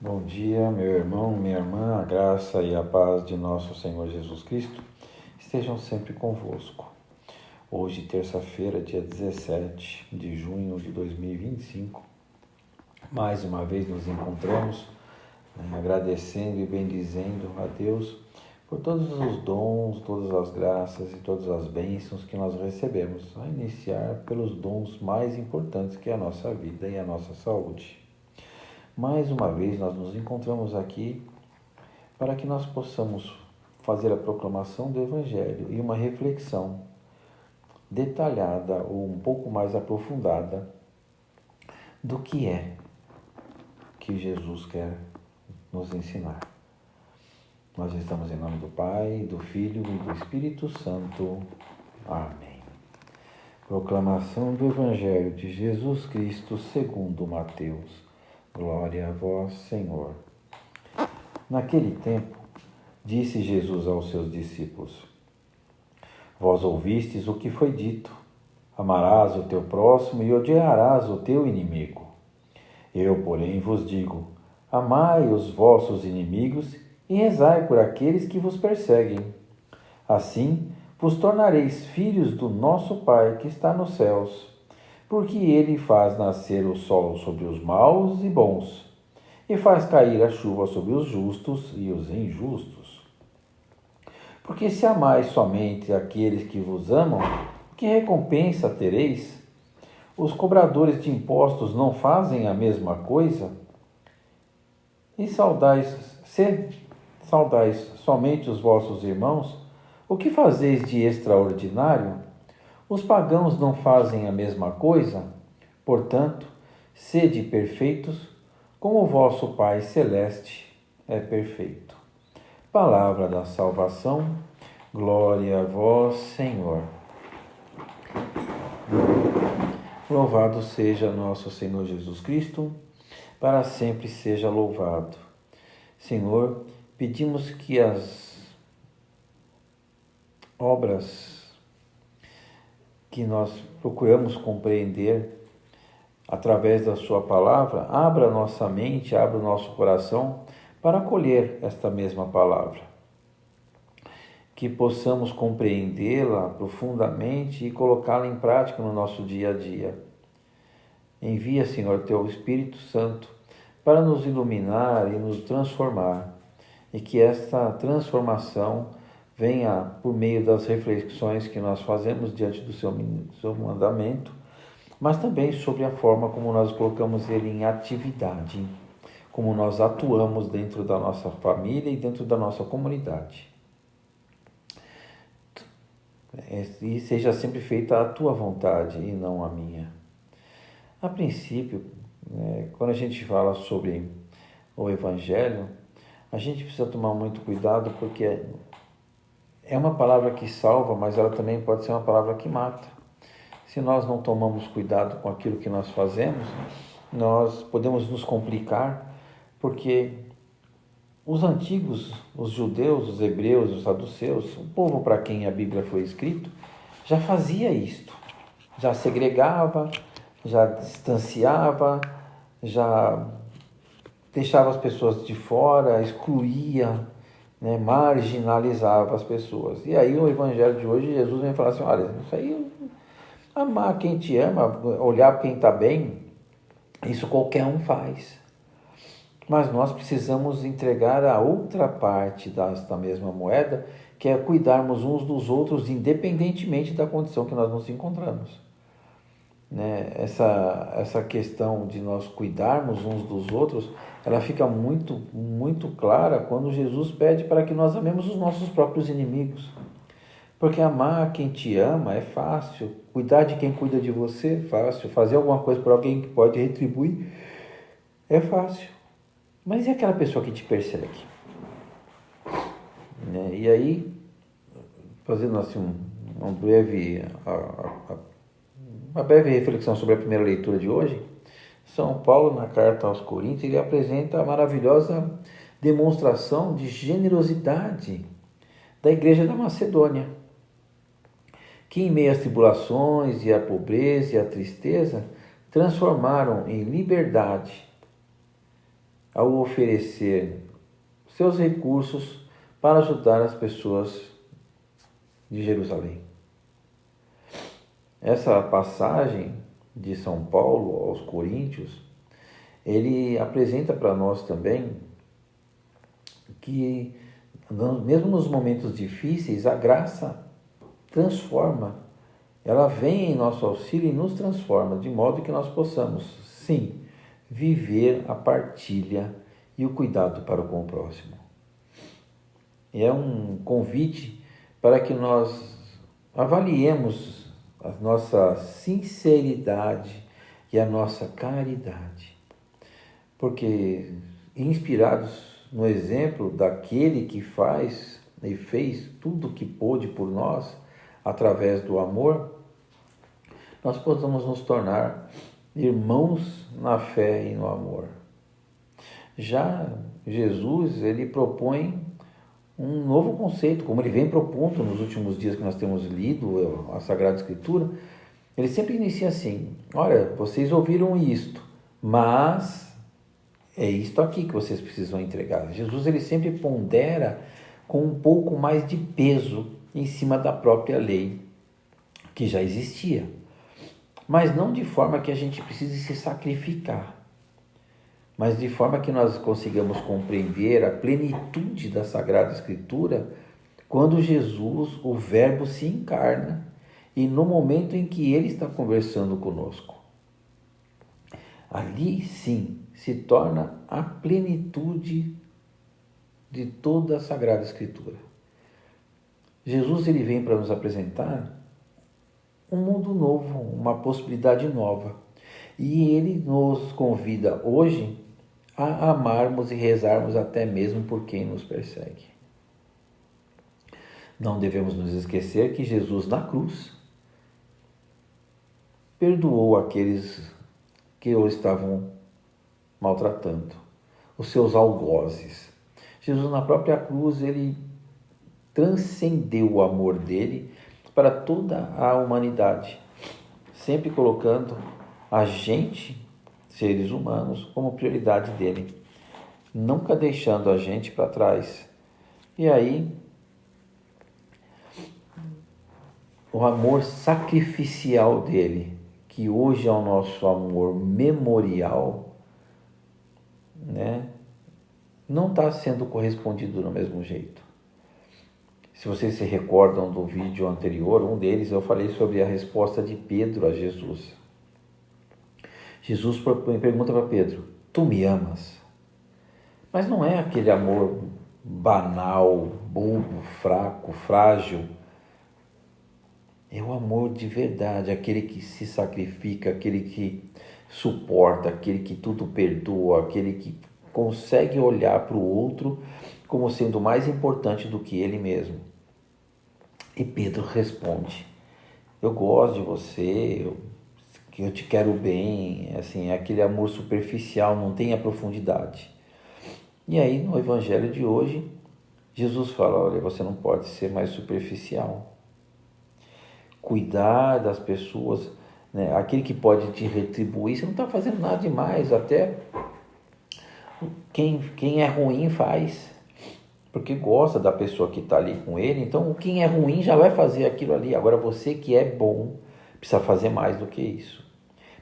Bom dia, meu irmão, minha irmã, a graça e a paz de nosso Senhor Jesus Cristo estejam sempre convosco. Hoje, terça-feira, dia 17 de junho de 2025, mais uma vez nos encontramos, agradecendo e bendizendo a Deus por todos os dons, todas as graças e todas as bênçãos que nós recebemos, a iniciar pelos dons mais importantes que é a nossa vida e a nossa saúde. Mais uma vez nós nos encontramos aqui para que nós possamos fazer a proclamação do Evangelho e uma reflexão detalhada ou um pouco mais aprofundada do que é que Jesus quer nos ensinar. Nós estamos em nome do Pai, do Filho e do Espírito Santo. Amém. Proclamação do Evangelho de Jesus Cristo segundo Mateus. Glória a vós, Senhor. Naquele tempo, disse Jesus aos seus discípulos: Vós ouvistes o que foi dito: amarás o teu próximo e odiarás o teu inimigo. Eu, porém, vos digo: amai os vossos inimigos e rezai por aqueles que vos perseguem. Assim, vos tornareis filhos do nosso Pai que está nos céus, porque ele faz nascer o sol sobre os maus e bons, e faz cair a chuva sobre os justos e os injustos. Porque se amais somente aqueles que vos amam, que recompensa tereis? Os cobradores de impostos não fazem a mesma coisa? E se saudais somente os vossos irmãos, o que fazeis de extraordinário? Os pagãos não fazem a mesma coisa? Portanto, sede perfeitos, como o vosso Pai Celeste é perfeito. Palavra da salvação, glória a vós, Senhor. Louvado seja nosso Senhor Jesus Cristo, para sempre seja louvado. Senhor, pedimos que as obras que nós procuramos compreender através da sua palavra, abra nossa mente, abra o nosso coração para acolher esta mesma palavra. Que possamos compreendê-la profundamente e colocá-la em prática no nosso dia a dia. Envia, Senhor, teu Espírito Santo para nos iluminar e nos transformar, e que esta transformação venha por meio das reflexões que nós fazemos diante do seu mandamento, mas também sobre a forma como nós colocamos ele em atividade, como nós atuamos dentro da nossa família e dentro da nossa comunidade. E seja sempre feita a tua vontade e não a minha. A princípio, quando a gente fala sobre o Evangelho, a gente precisa tomar muito cuidado, porque é uma palavra que salva, mas ela também pode ser uma palavra que mata. Se nós não tomamos cuidado com aquilo que nós fazemos, nós podemos nos complicar, porque os antigos, os judeus, os hebreus, os saduceus, o povo para quem a Bíblia foi escrita, já fazia isto, já segregava, já distanciava, já deixava as pessoas de fora, excluía, marginalizava as pessoas. E aí o Evangelho de hoje, Jesus vem falar assim: olha, isso aí, amar quem te ama, olhar para quem está bem, isso qualquer um faz. Mas nós precisamos entregar a outra parte desta mesma moeda, que é cuidarmos uns dos outros, independentemente da condição que nós nos encontramos. Essa questão de nós cuidarmos uns dos outros, ela fica muito, muito clara quando Jesus pede para que nós amemos os nossos próprios inimigos. Porque amar quem te ama é fácil, cuidar de quem cuida de você é fácil, fazer alguma coisa por alguém que pode retribuir é fácil. Mas e aquela pessoa que te persegue? E aí, fazendo assim uma breve reflexão sobre a primeira leitura de hoje, São Paulo, na carta aos Coríntios, ele apresenta a maravilhosa demonstração de generosidade da igreja da Macedônia, que em meio às tribulações e à pobreza e à tristeza, transformaram em liberdade ao oferecer seus recursos para ajudar as pessoas de Jerusalém. Essa passagem de São Paulo aos Coríntios, ele apresenta para nós também que, mesmo nos momentos difíceis, a graça transforma. Ela vem em nosso auxílio e nos transforma, de modo que nós possamos, sim, viver a partilha e o cuidado para com o próximo. É um convite para que nós avaliemos a nossa sinceridade e a nossa caridade. Porque, inspirados no exemplo daquele que faz e fez tudo o que pôde por nós, através do amor, nós possamos nos tornar irmãos na fé e no amor. Já Jesus, ele propõe um novo conceito, como ele vem propondo nos últimos dias que nós temos lido a Sagrada Escritura. Ele sempre inicia assim: olha, vocês ouviram isto, mas é isto aqui que vocês precisam entregar. Jesus, ele sempre pondera com um pouco mais de peso em cima da própria lei que já existia, mas não de forma que a gente precise se sacrificar, mas de forma que nós consigamos compreender a plenitude da Sagrada Escritura quando Jesus, o Verbo, se encarna e no momento em que ele está conversando conosco. Ali sim se torna a plenitude de toda a Sagrada Escritura. Jesus, ele vem para nos apresentar um mundo novo, uma possibilidade nova. E ele nos convida hoje a amarmos e rezarmos até mesmo por quem nos persegue. Não devemos nos esquecer que Jesus, na cruz, perdoou aqueles que o estavam maltratando, os seus algozes. Jesus, na própria cruz, ele transcendeu o amor dele para toda a humanidade, sempre colocando a gente, seres humanos, como prioridade dele, nunca deixando a gente para trás. E aí, o amor sacrificial dele, que hoje é o nosso amor memorial, né, não está sendo correspondido do mesmo jeito. Se vocês se recordam do vídeo anterior, um deles eu falei sobre a resposta de Pedro a Jesus. Jesus pergunta para Pedro: tu me amas? Mas não é aquele amor banal, bobo, fraco, frágil. É o amor de verdade, aquele que se sacrifica, aquele que suporta, aquele que tudo perdoa, aquele que consegue olhar para o outro como sendo mais importante do que ele mesmo. E Pedro responde: eu gosto de você, eu te quero bem. Assim, é aquele amor superficial, não tem a profundidade. E aí, no Evangelho de hoje, Jesus fala: olha, você não pode ser mais superficial. Cuidar das pessoas, né? Aquele que pode te retribuir, você não está fazendo nada demais, até quem é ruim faz, porque gosta da pessoa que está ali com ele. Então, quem é ruim já vai fazer aquilo ali. Agora, você que é bom, precisa fazer mais do que isso.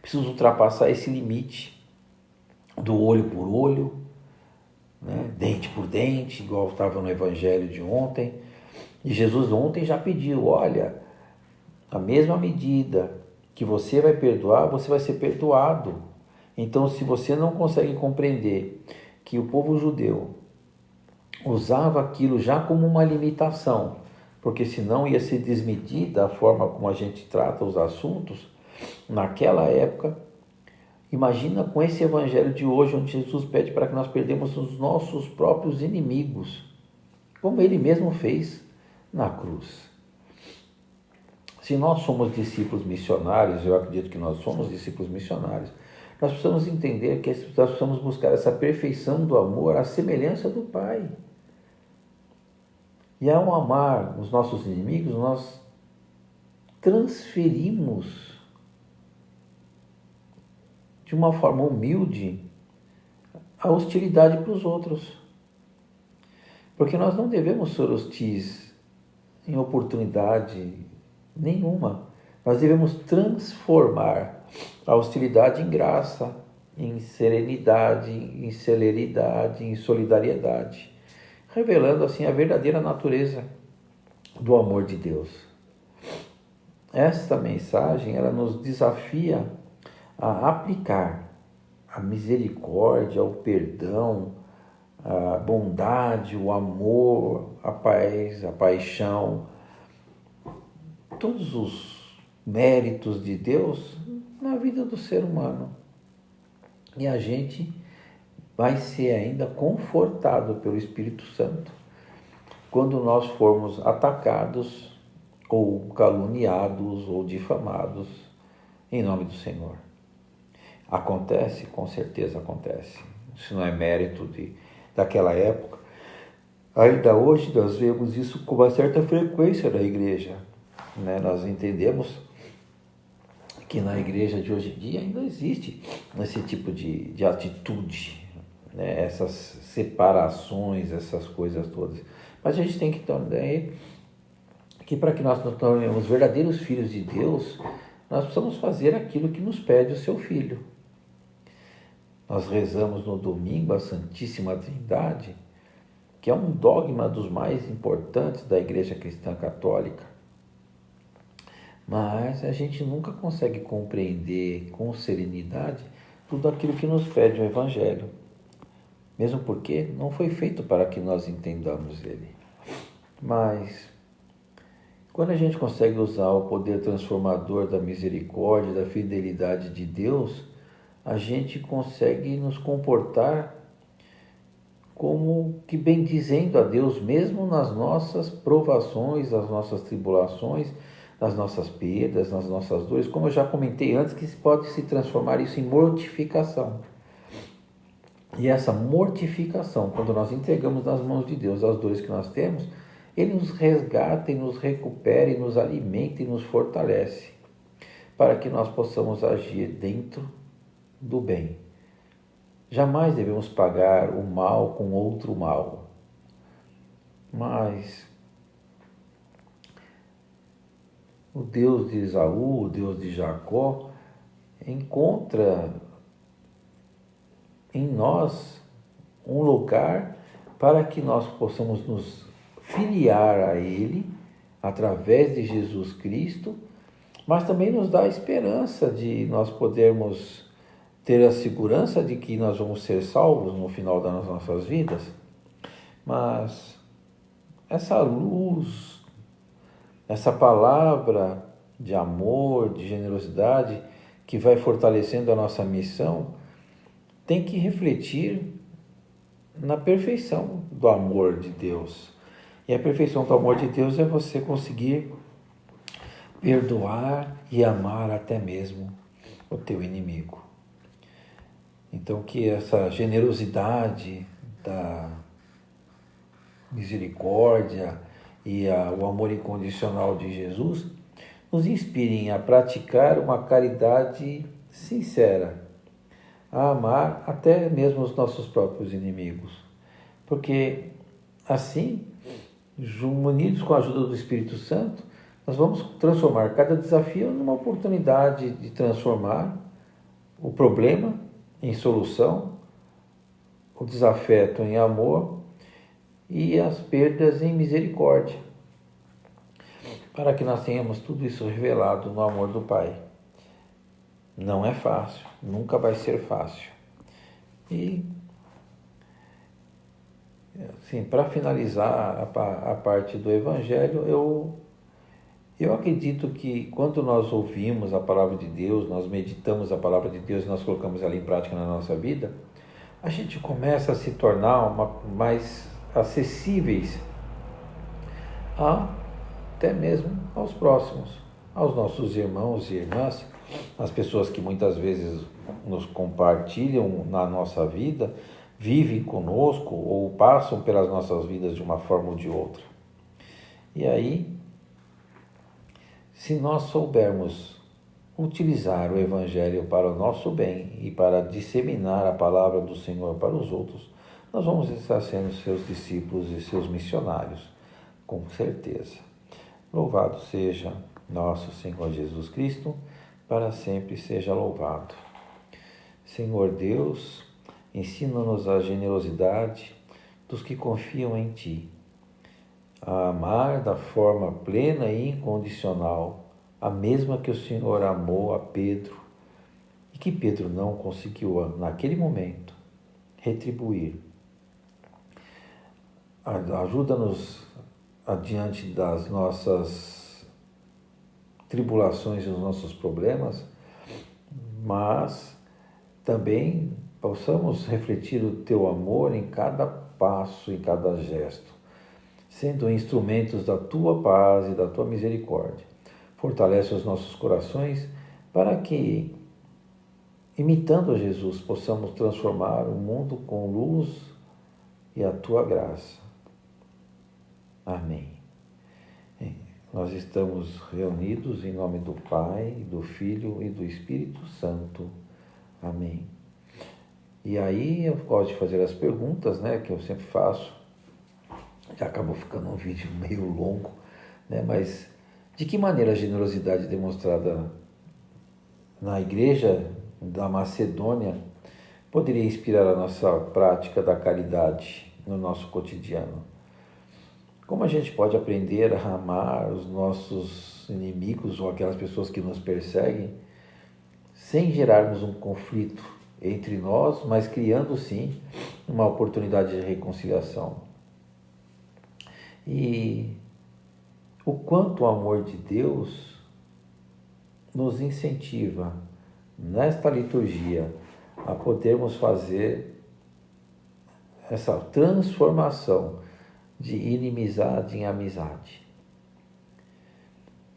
Precisa ultrapassar esse limite do olho por olho, né? Dente por dente, igual estava no Evangelho de ontem. E Jesus ontem já pediu: olha, a mesma medida que você vai perdoar, você vai ser perdoado. Então, se você não consegue compreender que o povo judeu usava aquilo já como uma limitação, porque senão ia ser desmedida a forma como a gente trata os assuntos naquela época, imagina com esse evangelho de hoje, onde Jesus pede para que nós perdemos os nossos próprios inimigos, como ele mesmo fez na cruz. Se nós somos discípulos missionários, eu acredito que nós somos discípulos missionários, nós precisamos entender que nós precisamos buscar essa perfeição do amor à semelhança do Pai. E ao amar os nossos inimigos, nós transferimos de uma forma humilde a hostilidade para os outros. Porque nós não devemos ser hostis em oportunidade nenhuma. Nós devemos transformar a hostilidade em graça, em serenidade, em celeridade, em solidariedade, revelando assim a verdadeira natureza do amor de Deus. Esta mensagem, ela nos desafia a aplicar a misericórdia, o perdão, a bondade, o amor, a paz, a paixão, todos os méritos de Deus na vida do ser humano. E a gente vai ser ainda confortado pelo Espírito Santo quando nós formos atacados ou caluniados ou difamados em nome do Senhor. Acontece? Com certeza acontece. Isso não é mérito daquela época. Ainda hoje nós vemos isso com uma certa frequência na igreja. Nós entendemos que na igreja de hoje em dia ainda existe esse tipo de atitude, essas separações, essas coisas todas. Mas a gente tem que entender que para que nós nos tornemos verdadeiros filhos de Deus, nós precisamos fazer aquilo que nos pede o seu Filho. Nós rezamos no domingo a Santíssima Trindade, que é um dogma dos mais importantes da Igreja Cristã Católica. Mas a gente nunca consegue compreender com serenidade tudo aquilo que nos pede o Evangelho. Mesmo porque não foi feito para que nós entendamos ele. Mas quando a gente consegue usar o poder transformador da misericórdia, da fidelidade de Deus, a gente consegue nos comportar como que bendizendo a Deus mesmo nas nossas provações, nas nossas tribulações, nas nossas perdas, nas nossas dores, como eu já comentei antes, que pode se transformar isso em mortificação. E essa mortificação, quando nós entregamos nas mãos de Deus as dores que nós temos, Ele nos resgata e nos recupera e nos alimenta e nos fortalece, para que nós possamos agir dentro do bem. Jamais devemos pagar o mal com outro mal. Mas o Deus de Esaú, o Deus de Jacó, encontra em nós um lugar para que nós possamos nos filiar a Ele através de Jesus Cristo, mas também nos dá a esperança de nós podermos ter a segurança de que nós vamos ser salvos no final das nossas vidas. Mas essa luz, essa palavra de amor, de generosidade, que vai fortalecendo a nossa missão, tem que refletir na perfeição do amor de Deus. E a perfeição do amor de Deus é você conseguir perdoar e amar até mesmo o teu inimigo. Então, que essa generosidade da misericórdia e o amor incondicional de Jesus nos inspirem a praticar uma caridade sincera, a amar até mesmo os nossos próprios inimigos. Porque assim, unidos com a ajuda do Espírito Santo, nós vamos transformar cada desafio numa oportunidade de transformar o problema em solução, o desafeto em amor e as perdas em misericórdia, para que nós tenhamos tudo isso revelado no amor do Pai. Não é fácil, nunca vai ser fácil. E, assim, para finalizar a parte do Evangelho, eu acredito que quando nós ouvimos a palavra de Deus, nós meditamos a palavra de Deus e nós colocamos ela em prática na nossa vida, a gente começa a se tornar mais acessíveis até mesmo aos próximos, aos nossos irmãos e irmãs, as pessoas que muitas vezes nos compartilham na nossa vida, vivem conosco ou passam pelas nossas vidas de uma forma ou de outra. E aí, se nós soubermos utilizar o Evangelho para o nosso bem e para disseminar a palavra do Senhor para os outros, nós vamos estar sendo seus discípulos e seus missionários, com certeza. Louvado seja nosso Senhor Jesus Cristo, para sempre seja louvado. Senhor Deus, ensina-nos a generosidade dos que confiam em Ti, a amar da forma plena e incondicional, a mesma que o Senhor amou a Pedro e que Pedro não conseguiu, naquele momento, retribuir. Ajuda-nos adiante das nossas tribulações e dos nossos problemas, mas também possamos refletir o Teu amor em cada passo, em cada gesto, sendo instrumentos da Tua paz e da Tua misericórdia. Fortalece os nossos corações para que, imitando a Jesus, possamos transformar o mundo com luz e a Tua graça. Amém. Nós estamos reunidos em nome do Pai, do Filho e do Espírito Santo. Amém. E aí eu gosto de fazer as perguntas, que eu sempre faço. Já acabou ficando um vídeo meio longo, mas de que maneira a generosidade demonstrada na igreja da Macedônia poderia inspirar a nossa prática da caridade no nosso cotidiano? Como a gente pode aprender a amar os nossos inimigos ou aquelas pessoas que nos perseguem sem gerarmos um conflito entre nós, mas criando sim uma oportunidade de reconciliação? E o quanto o amor de Deus nos incentiva nesta liturgia a podermos fazer essa transformação de inimizade em amizade.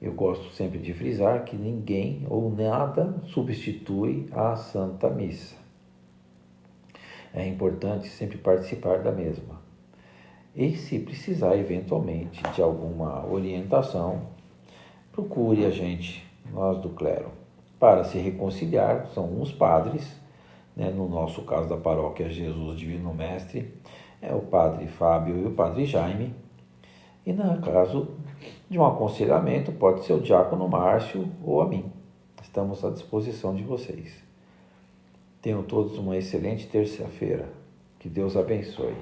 Eu gosto sempre de frisar que ninguém ou nada substitui a Santa Missa. É importante sempre participar da mesma. E se precisar eventualmente de alguma orientação, procure a gente, nós do clero, para se reconciliar. São os padres, no nosso caso da paróquia Jesus Divino Mestre, é o padre Fábio e o padre Jaime. E no caso de um aconselhamento, pode ser o diácono Márcio ou a mim. Estamos à disposição de vocês. Tenham todos uma excelente terça-feira. Que Deus abençoe.